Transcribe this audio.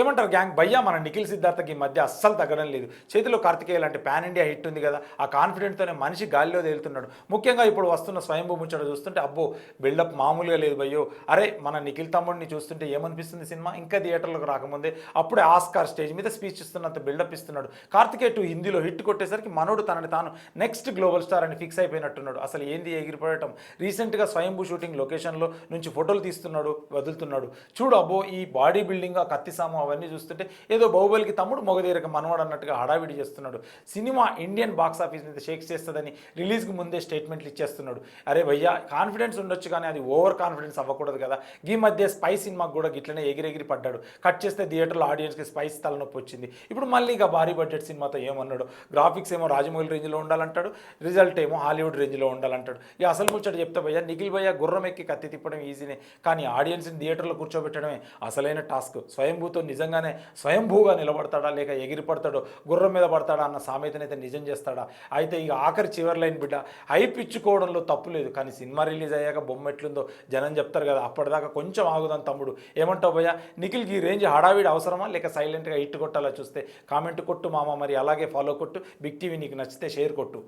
ఏమంటారు గ్యాంగ్ భయ్యా మన నిఖిల్ సిద్ధార్థకి ఈ మధ్య అస్సలు తగ్గడం లేదు. చేతిలో కార్తికేయ లాంటి పాన్ ఇండియా హిట్ ఉంది కదా, ఆ కాన్ఫిడెంట్తోనే మనిషి గాలిలో తేలుతున్నాడు. ముఖ్యంగా ఇప్పుడు వస్తున్న స్వయంభూ ముచ్చట చూస్తుంటే అబ్బో బిల్డప్ మామూలుగా లేదు భయ్యో. అరే మన నిఖిల్ తమ్ముడిని చూస్తుంటే ఏమనిపిస్తుంది సినిమా ఇంకా థియేటర్లకు రాకముందే అప్పుడే ఆస్కార్ స్టేజ్ మీద స్పీచ్ ఇస్తున్నంత బిల్డప్ ఇస్తున్నాడు. కార్తికేయ 2 హిందీలో హిట్ కొట్టేసరికి మనోడు తనని తాను నెక్స్ట్ గ్లోబల్ స్టార్ అని ఫిక్స్ అయిపోయినట్టున్నాడు. అసలు ఏంది ఎగిరిపోయటం. రీసెంట్గా స్వయంభూ షూటింగ్ లొకేషన్లో నుంచి ఫోటోలు తీస్తున్నాడు, వదులుతున్నాడు. చూడు అబ్బో ఈ బాడీ బిల్డింగ్ ఆ కత్తిసాము అవన్నీ చూస్తుంటే ఏదో బాహుబలికి తమ్ముడు మొగధీరక మనవాడు అన్నట్టుగా హడావిడి చేస్తున్నాడు. సినిమా ఇండియన్ బాక్స్ ఆఫీస్ మీద షేక్ చేస్తుందని రిలీజ్కి ముందే స్టేట్మెంట్లు ఇచ్చేస్తున్నాడు. అరే భయ్యా కాన్ఫిడెన్స్ ఉండొచ్చు కానీ అది ఓవర్ కాన్ఫిడెన్స్ అవ్వకూడదు కదా. ఈ మధ్య స్పై సినిమాకు కూడా గిట్లనే ఎగిరెగిరి పడ్డాడు. కట్ చేస్తే థియేటర్లో ఆడియన్స్కి స్పైస్ తలనొప్పి వచ్చింది. ఇప్పుడు మళ్ళీ ఇక భారీ బడ్జెట్ సినిమాతో ఏమన్నాడు, గ్రాఫిక్స్ ఏమో రాజమౌళి రేంజ్లో ఉండాలంటాడు, రిజల్ట్ ఏమో హాలీవుడ్ రేంజ్లో ఉండాలంటాడు. ఇక అసలు ముచ్చట చెప్తే భయ్యా నిఖిల్ భయ్యా గుర్రం ఎక్కి కత్తి తిప్పడం ఈజీనే, కానీ ఆడియన్స్ని థియేటర్లో కూర్చోబెట్టడమే అసలైన టాస్క్. స్వయంభూతో నిజంగానే స్వయంభూగా నిలబడతాడా లేక ఎగిరి పడతాడో గుర్రం మీద పడతాడా అన్న సామెతనైతే నిజం చేస్తాడా. అయితే ఇక ఆఖరి చివరి లైన్ బిడ్డ హైప్ ఇచ్చుకోవడంలో తప్పు లేదు, కానీ సినిమా రిలీజ్ అయ్యాక బొమ్మ ఎట్లుందో జనం చెప్తారు కదా, అప్పటిదాకా కొంచెం ఆగుదాం తమ్ముడు. ఏమంటావు భయ్యా, నిఖిల్కి ఈ రేంజ్ హడావిడి అవసరమా లేక సైలెంట్గా హిట్ కొట్టాలా చూస్తే కామెంట్ కొట్టు మామ. మరి అలాగే ఫాలో కొట్టు. బిగ్ టీవీ నీకు నచ్చితే షేర్ కొట్టు.